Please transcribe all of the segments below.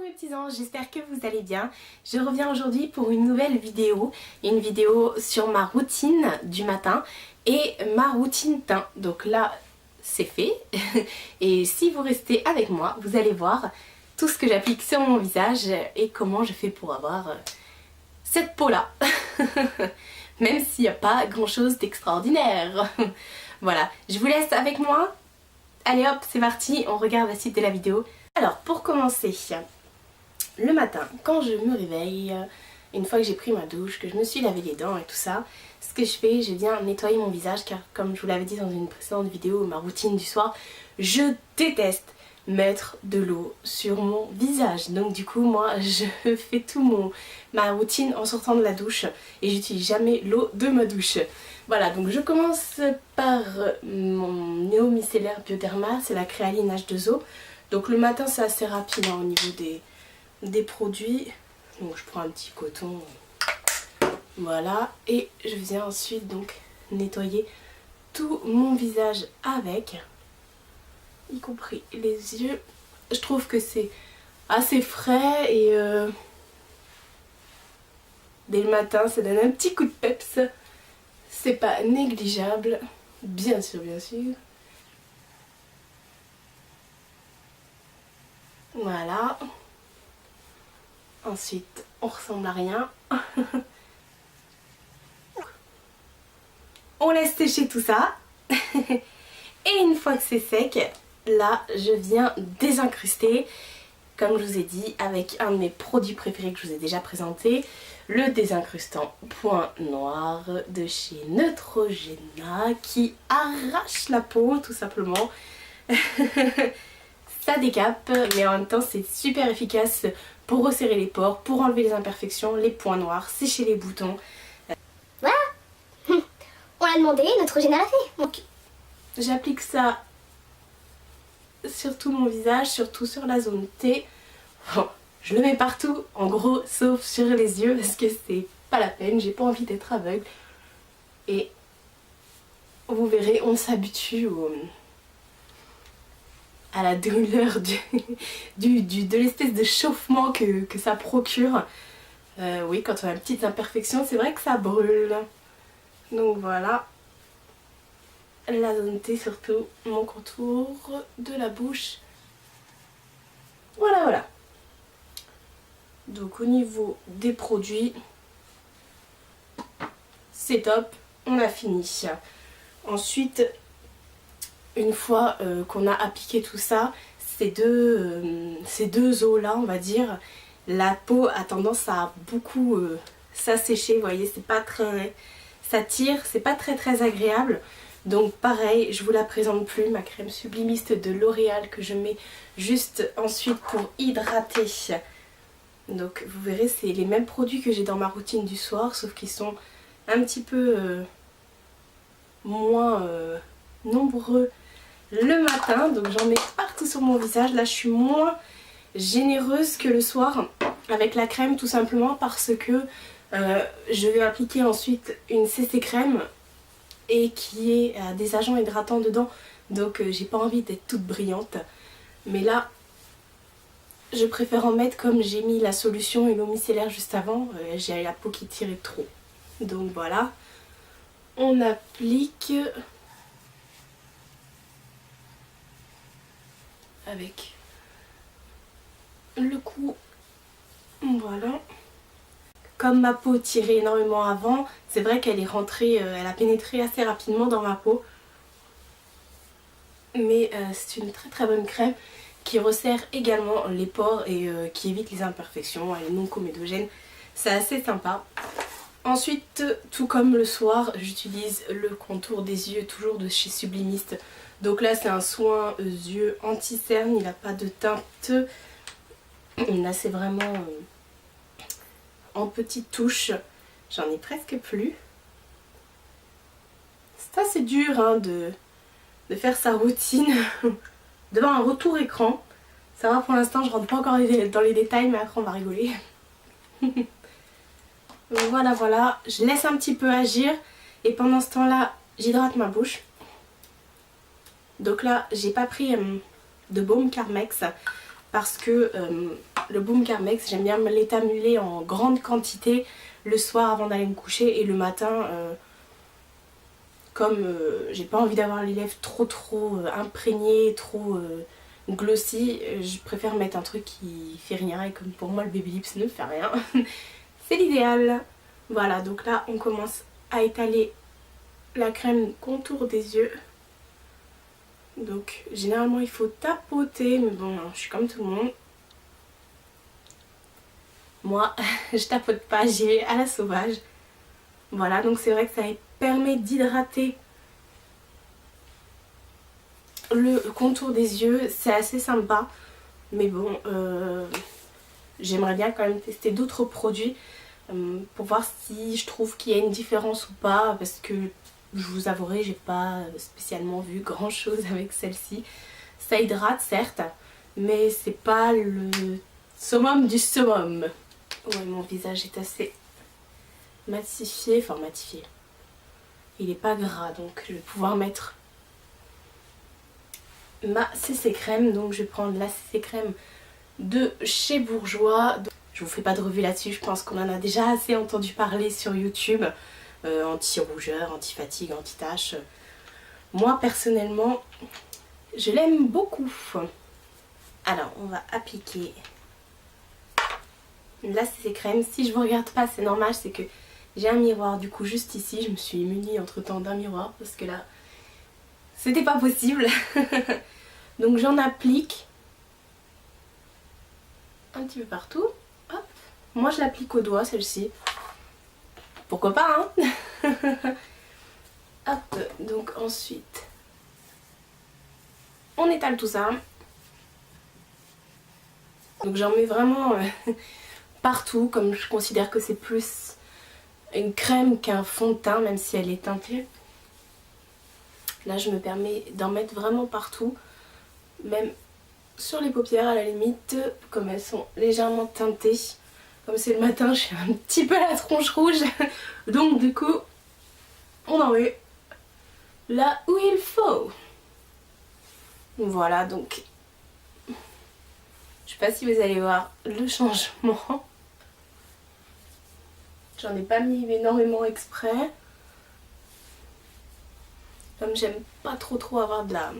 mes petits anges, j'espère que vous allez bien. Je reviens aujourd'hui pour une nouvelle vidéo, sur ma routine du matin et ma routine teint. Donc là, c'est fait. Et si vous restez avec moi, vous allez voir tout ce que j'applique sur mon visage et comment je fais pour avoir cette peau-là. Même s'il n'y a pas grand-chose d'extraordinaire. Voilà, je vous laisse avec moi. Allez hop, c'est parti, on regarde la suite de la vidéo. Alors, pour commencer, le matin, quand je me réveille, une fois que j'ai pris ma douche, que je me suis lavé les dents et tout ça, ce que je fais, je viens nettoyer mon visage car comme je vous l'avais dit dans une précédente vidéo, ma routine du soir, je déteste mettre de l'eau sur mon visage. Donc du coup, moi, je fais ma routine en sortant de la douche et j'utilise jamais l'eau de ma douche. Voilà, donc je commence par mon Néo Micellaire Bioderma, c'est la Créaline H2O. Donc le matin, c'est assez rapide hein, au niveau des produits. Donc je prends un petit coton, voilà, et je viens ensuite donc nettoyer tout mon visage avec, y compris les yeux. Je trouve que c'est assez frais et dès le matin ça donne un petit coup de peps. C'est pas négligeable, bien sûr, bien sûr. Voilà. Ensuite, on ressemble à rien. On laisse sécher tout ça. Et une fois que c'est sec, là, je viens désincruster, comme je vous ai dit, avec un de mes produits préférés que je vous ai déjà présenté, le désincrustant point noir de chez Neutrogena qui arrache la peau, tout simplement. Ça décape, mais en même temps c'est super efficace pour resserrer les pores, pour enlever les imperfections, les points noirs, sécher les boutons. Voilà. On l'a demandé, Neutrogena l'a fait. Donc j'applique ça sur tout mon visage, surtout sur la zone T. Bon, je le mets partout, en gros, sauf sur les yeux, parce que c'est pas la peine, j'ai pas envie d'être aveugle. Et vous verrez, on s'habitue à la douleur de l'espèce de chauffement que ça procure. Oui, quand on a une petite imperfection, c'est vrai que ça brûle. Donc voilà. La zone T surtout, mon contour de la bouche. Voilà, voilà. Donc au niveau des produits, c'est top, on a fini. Ensuite, une fois qu'on a appliqué tout ça, ces deux eaux là, on va dire, la peau a tendance à beaucoup s'assécher, vous voyez, c'est pas très, ça tire, c'est pas très agréable. Donc pareil, je vous la présente plus, ma crème sublimiste de L'Oréal que je mets juste ensuite pour hydrater. Donc vous verrez, c'est les mêmes produits que j'ai dans ma routine du soir, sauf qu'ils sont un petit peu moins nombreux le matin. Donc j'en mets partout sur mon visage. Là je suis moins généreuse que le soir avec la crème, tout simplement parce que je vais appliquer ensuite une CC crème et qui est des agents hydratants dedans. Donc j'ai pas envie d'être toute brillante. Mais là, je préfère en mettre comme j'ai mis la solution et l'eau micellaire juste avant. J'ai la peau qui tirait trop. Donc voilà. On applique avec le cou. Voilà. Comme ma peau tirait énormément avant, c'est vrai qu'elle est rentrée, elle a pénétré assez rapidement dans ma peau. Mais c'est une très bonne crème qui resserre également les pores et qui évite les imperfections, elle est non comédogène, c'est assez sympa. Ensuite, tout comme le soir, j'utilise le contour des yeux toujours de chez Sublimiste. Donc là c'est un soin yeux anti-cerne, il n'a pas de teinte. Là c'est vraiment en petites touches, j'en ai presque plus. C'est assez dur hein, de faire sa routine devant un retour écran. Ça va, pour l'instant je rentre pas encore dans les détails, mais après on va rigoler. Voilà, voilà, je laisse un petit peu agir et pendant ce temps là j'hydrate ma bouche. Donc là j'ai pas pris de baume Carmex parce que le Baume Carmex. J'aime bien me l'étamuler en grande quantité le soir avant d'aller me coucher, et le matin, comme j'ai pas envie d'avoir les lèvres trop imprégnées, trop glossy, je préfère mettre un truc qui fait rien, et comme pour moi le Baby Lips ne fait rien, c'est l'idéal. Voilà, donc là on commence à étaler la crème contour des yeux. Donc généralement il faut tapoter, mais bon, je suis comme tout le monde. Moi, je tapote pas, j'y vais à la sauvage. Voilà, donc c'est vrai que ça permet d'hydrater le contour des yeux, c'est assez sympa. Mais bon, j'aimerais bien quand même tester d'autres produits pour voir si je trouve qu'il y a une différence ou pas, parce que je vous avouerai, j'ai pas spécialement vu grand chose avec celle-ci. Ça hydrate certes, mais c'est pas le summum du summum. Ouais, mon visage est assez matifié, enfin matifié. Il est pas gras, donc je vais pouvoir mettre ma CC crème. Donc je vais prendre la CC crème de chez Bourjois. Je vous fais pas de revue là-dessus, je pense qu'on en a déjà assez entendu parler sur YouTube. Anti-rougeur, anti-fatigue, anti-tache. Moi personnellement, je l'aime beaucoup. Alors on va appliquer la CC crème. Si je vous regarde pas, c'est normal, c'est que j'ai un miroir du coup juste ici. Je me suis munie entre temps d'un miroir parce que là c'était pas possible. Donc j'en applique un petit peu partout. Hop. Moi je l'applique au doigt, celle-ci. Pourquoi pas, hein. Hop, donc ensuite on étale tout ça. Donc j'en mets vraiment partout, comme je considère que c'est plus une crème qu'un fond de teint, même si elle est teintée. Là je me permets d'en mettre vraiment partout, même sur les paupières à la limite, comme elles sont légèrement teintées. Comme c'est le matin, je suis un petit peu la tronche rouge, donc du coup on en met là où il faut. Voilà, donc je sais pas si vous allez voir le changement. J'en ai pas mis énormément exprès. Comme j'aime pas trop avoir de la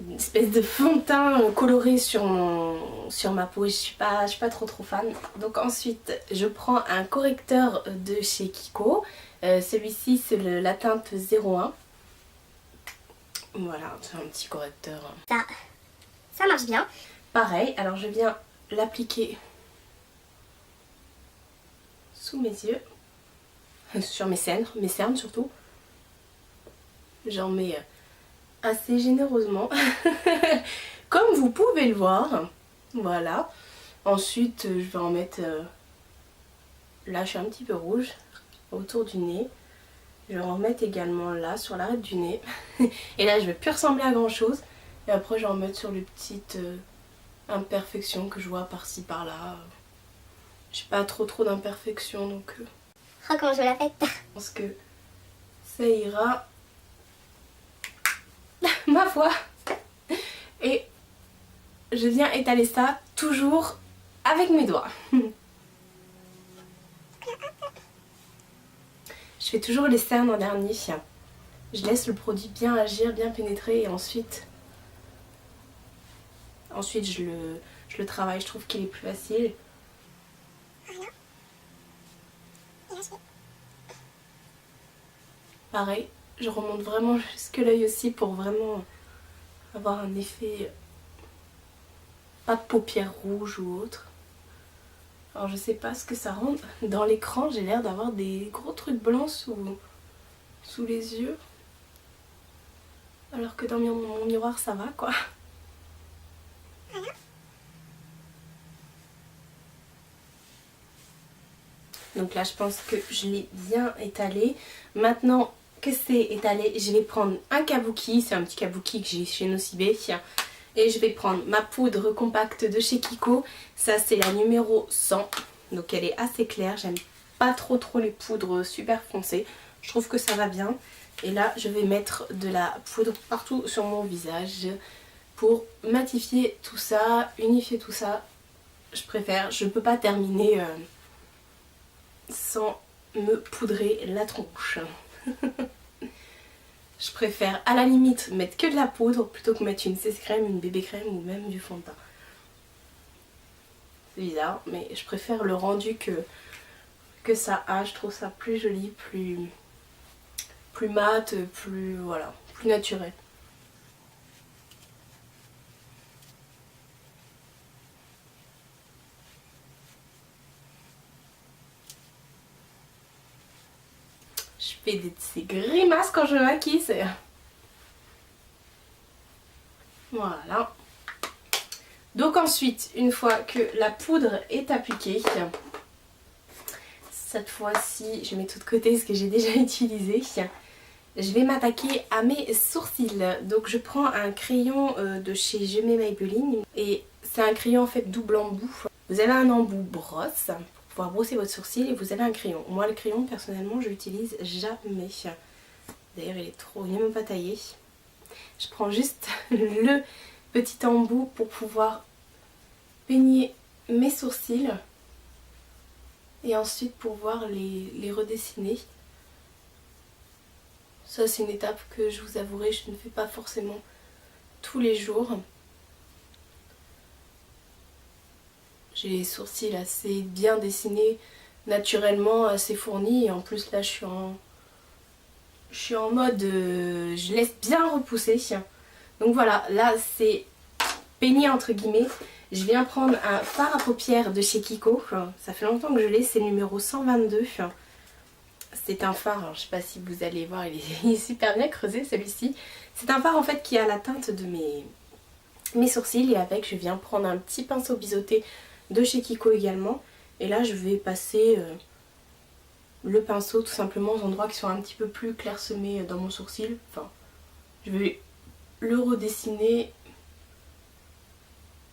une espèce de fond de teint coloré sur ma peau, et je suis pas trop fan. Donc ensuite je prends un correcteur de chez Kiko. Celui-ci c'est la teinte 01. Voilà, c'est un petit correcteur. Ça marche bien. Pareil, alors je viens l'appliquer sous mes yeux, sur mes cernes surtout. J'en mets assez généreusement, comme vous pouvez le voir. Voilà. Ensuite, je vais en mettre, là je suis un petit peu rouge, autour du nez. Je vais en remettre également là, sur l'arête du nez. Et là, je vais plus ressembler à grand chose. Et après, je vais en mettre sur les petites imperfections que je vois par-ci par-là. J'ai pas trop d'imperfections, donc Oh, comment je la fais. je pense que ça ira. Ma foi. Et je viens étaler ça toujours avec mes doigts. Je fais toujours les cernes en dernier. Je laisse le produit bien agir, bien pénétrer, et ensuite je le travaille. Je trouve qu'il est plus facile. Pareil, je remonte vraiment jusque l'œil aussi pour vraiment avoir un effet, pas de paupières rouges ou autre. Alors je sais pas ce que ça rend. Dans l'écran j'ai l'air d'avoir des gros trucs blancs sous les yeux. Alors que dans mon miroir ça va quoi. Donc là je pense que je l'ai bien étalé. Maintenant que c'est étalé, je vais prendre un kabuki. C'est un petit kabuki que j'ai chez Nocibé. Et je vais prendre ma poudre compacte de chez Kiko. Ça c'est la numéro 100. Donc elle est assez claire. J'aime pas trop les poudres super foncées. Je trouve que ça va bien. Et là je vais mettre de la poudre partout sur mon visage. pour matifier tout ça, unifier tout ça. Je préfère, je peux pas terminer sans me poudrer la tronche. Je préfère à la limite mettre que de la poudre plutôt que mettre une CC crème, une bébé crème ou même du fond de teint. C'est bizarre, mais je préfère le rendu que ça a. Je trouve ça plus joli, plus mat, plus voilà, plus naturel. Je fais ces grimaces quand je maquille, c'est... Voilà. Donc ensuite, une fois que la poudre est appliquée, cette fois-ci, je mets tout de côté ce que j'ai déjà utilisé. Je vais m'attaquer à mes sourcils. Donc je prends un crayon de chez Je mets Maybelline. Et c'est un crayon en fait double embout. Vous avez un embout brosse pour pouvoir brosser votre sourcil et vous avez un crayon. Moi le crayon personnellement je l'utilise jamais. D'ailleurs il n'est même pas taillé. Je prends juste le petit embout pour pouvoir peigner mes sourcils. Et ensuite pouvoir les redessiner. Ça c'est une étape que je vous avouerai je ne fais pas forcément tous les jours. J'ai les sourcils assez bien dessinés naturellement, assez fournis et en plus là je suis en mode je laisse bien repousser. Donc voilà, là c'est peigné entre guillemets. Je viens prendre un fard à paupières de chez Kiko. Ça fait longtemps que je l'ai, c'est le numéro 122. C'est un fard, alors je sais pas si vous allez voir, il est super bien creusé celui-ci. C'est un fard en fait qui a la teinte de mes sourcils et avec je viens prendre un petit pinceau biseauté de chez Kiko également. Et là je vais passer le pinceau tout simplement aux endroits qui sont un petit peu plus clairsemés dans mon sourcil. Enfin, je vais le redessiner.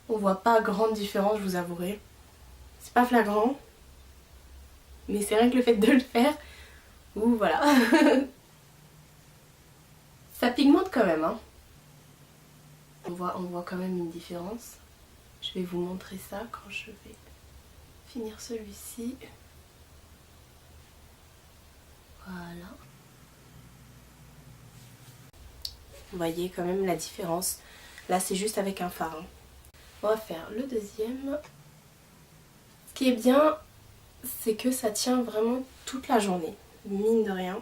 On voit pas grande différence, je vous avouerai. C'est pas flagrant, mais c'est rien que le fait de le faire. Ouh, voilà. Ça pigmente quand même, hein. On voit quand même une différence. Je vais vous montrer ça quand je vais finir celui-ci. Voilà. Vous voyez quand même la différence. Là c'est juste avec un fard, hein. On va faire le deuxième. Ce qui est bien, c'est que ça tient vraiment toute la journée. Mine de rien.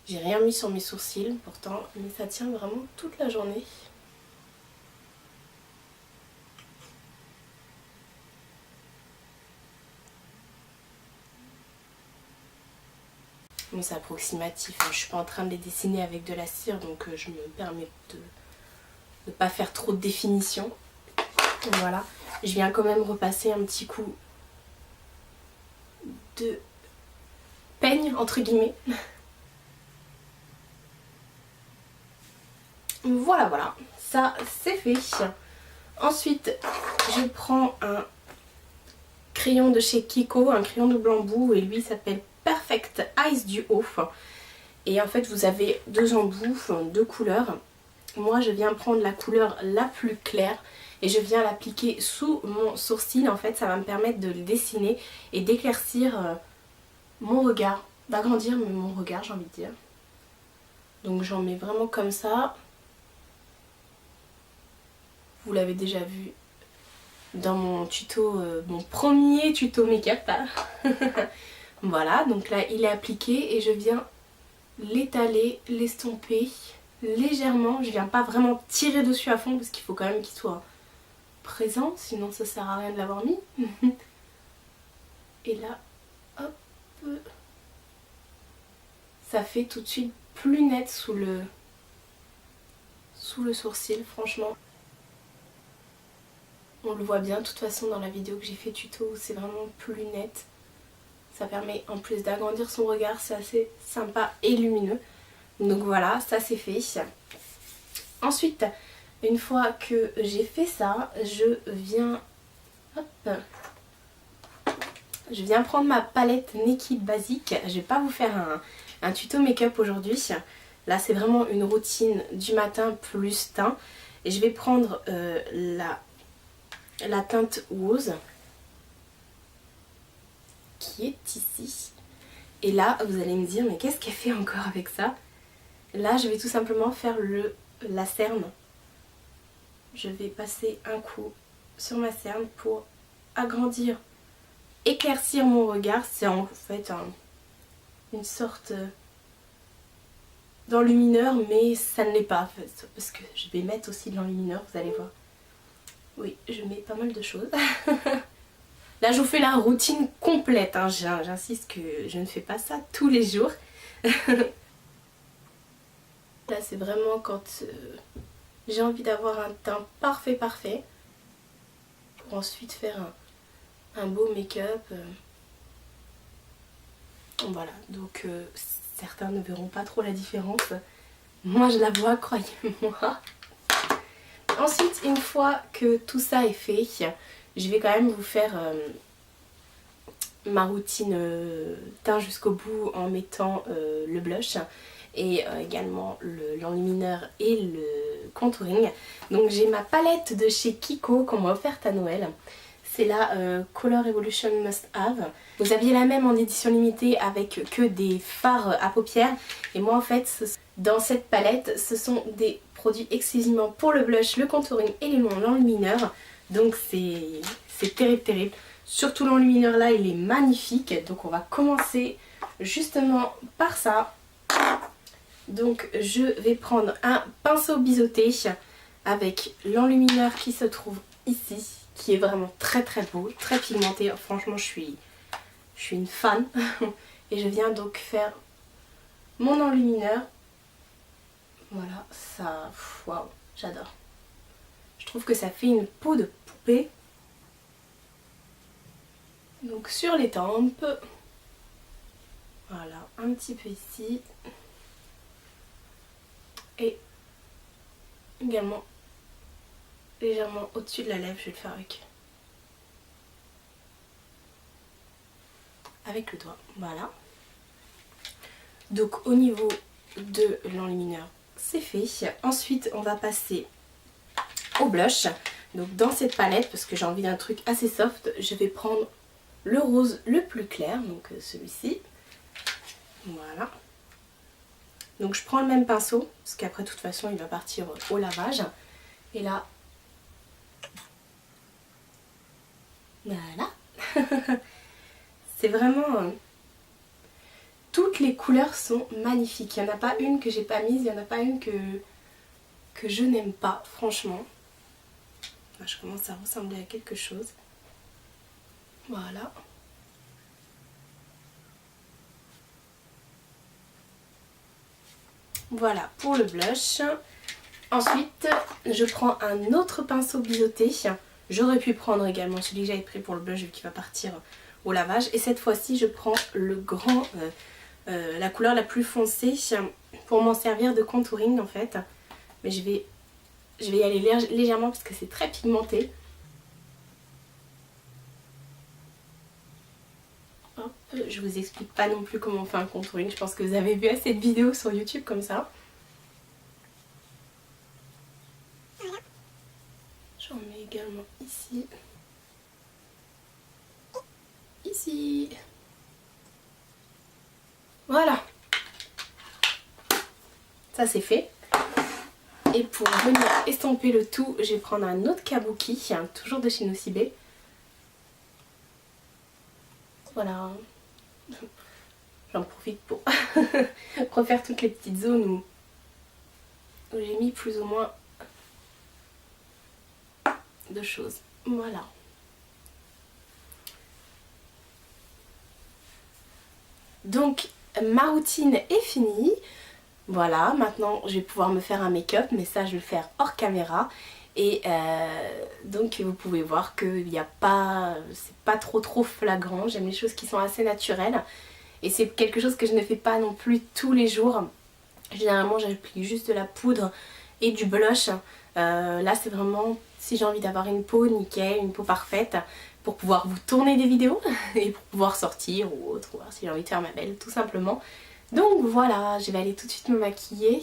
J'ai rien mis sur mes sourcils pourtant, mais ça tient vraiment toute la journée. Mais c'est approximatif, hein. Je suis pas en train de les dessiner avec de la cire, donc je me permets de ne pas faire trop de définition. Voilà, je viens quand même repasser un petit coup de peigne entre guillemets. Voilà, voilà, ça c'est fait. Ensuite, je prends un crayon de chez Kiko, un crayon de bambou et lui s'appelle Perfect Ice du haut. Et en fait vous avez deux embouts, deux couleurs. Moi je viens prendre la couleur la plus claire et je viens l'appliquer sous mon sourcil. En fait ça va me permettre de le dessiner et d'éclaircir mon regard, d'agrandir mon regard j'ai envie de dire. Donc j'en mets vraiment comme ça. Vous l'avez déjà vu dans mon tuto, mon premier tuto make-up. Voilà, donc là il est appliqué et je viens l'étaler, l'estomper légèrement. Je viens pas vraiment tirer dessus à fond parce qu'il faut quand même qu'il soit présent, sinon ça sert à rien de l'avoir mis. Et là, hop, ça fait tout de suite plus net sous le sourcil, franchement. On le voit bien de toute façon dans la vidéo que j'ai fait tuto, c'est vraiment plus net. Ça permet en plus d'agrandir son regard, c'est assez sympa et lumineux. Donc voilà, ça c'est fait. Ensuite, une fois que j'ai fait ça, je viens prendre ma palette Naked basique. Je vais pas vous faire un tuto make-up aujourd'hui. Là c'est vraiment une routine du matin plus teint. Et je vais prendre la teinte rose qui est ici. Et là, vous allez me dire, mais qu'est-ce qu'elle fait encore avec ça? Là, je vais tout simplement faire la cerne. Je vais passer un coup sur ma cerne pour agrandir, éclaircir mon regard. C'est en fait une sorte d'enlumineur, mais ça ne l'est pas en fait, parce que je vais mettre aussi de l'enlumineur, vous allez voir. Oui, je mets pas mal de choses. Là, je vous fais la routine complète, hein. J'insiste que je ne fais pas ça tous les jours. Là, c'est vraiment quand j'ai envie d'avoir un teint parfait, pour ensuite faire un beau make-up. Voilà, donc certains ne verront pas trop la différence. Moi, je la vois, croyez-moi. Ensuite, une fois que tout ça est fait, je vais quand même vous faire ma routine teint jusqu'au bout en mettant le blush et également l'enlumineur et le contouring. Donc j'ai ma palette de chez Kiko qu'on m'a offerte à Noël. C'est la Color Evolution Must Have. Vous aviez la même en édition limitée avec que des fards à paupières. Et moi en fait, dans cette palette, ce sont des produits exclusivement pour le blush, le contouring et l'enlumineur. Donc c'est terrible. Surtout l'enlumineur là, il est magnifique. Donc on va commencer justement par ça. Donc je vais prendre un pinceau biseauté avec l'enlumineur qui se trouve ici, qui est vraiment très beau, très pigmenté. Franchement, je suis une fan. Et je viens donc faire mon enlumineur. Voilà, ça, waouh, j'adore. Je trouve que ça fait une peau de poupée. Donc sur les tempes, voilà, un petit peu ici. Et également légèrement au-dessus de la lèvre, je vais le faire avec le doigt, voilà. Donc au niveau de l'enlumineur, c'est fait. Ensuite, on va passer au blush. Donc dans cette palette, parce que j'ai envie d'un truc assez soft, je vais prendre le rose le plus clair, donc celui-ci. Voilà. Donc je prends le même pinceau, parce qu'après de toute façon il va partir au lavage. Et là, voilà. C'est vraiment... toutes les couleurs sont magnifiques. Il n'y en a pas une que j'ai pas mise, il n'y en a pas une que je n'aime pas, franchement. Là, je commence à ressembler à quelque chose. Voilà. Voilà pour le blush. Ensuite, je prends un autre pinceau biseauté. J'aurais pu prendre également celui que j'avais pris pour le blush vu qu'il va partir au lavage. Et cette fois-ci, je prends le grand, la couleur la plus foncée pour m'en servir de contouring en fait. Mais je vais y aller légèrement parce que c'est très pigmenté. Hop, je vous explique pas non plus comment on fait un contouring. Je pense que vous avez vu assez de vidéos sur YouTube comme ça. J'en mets également ici. Ici. Voilà. Ça c'est fait. Et pour venir estomper le tout, je vais prendre un autre kabuki, toujours de chez Nocibé. Voilà. J'en profite pour refaire toutes les petites zones où j'ai mis plus ou moins de choses. Voilà. Donc ma routine est finie. Voilà, maintenant je vais pouvoir me faire un make-up, mais ça je vais le faire hors caméra. Et donc vous pouvez voir qu'il n'y a pas, c'est pas trop flagrant. J'aime les choses qui sont assez naturelles. Et c'est quelque chose que je ne fais pas non plus tous les jours. Généralement j'applique juste de la poudre et du blush. Là c'est vraiment si j'ai envie d'avoir une peau nickel, une peau parfaite, pour pouvoir vous tourner des vidéos et pour pouvoir sortir ou autre, ou si j'ai envie de faire ma belle tout simplement. Donc voilà, je vais aller tout de suite me maquiller.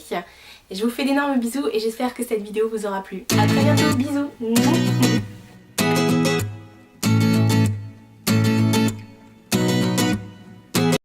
Et je vous fais d'énormes bisous et j'espère que cette vidéo vous aura plu. A très bientôt, bisous.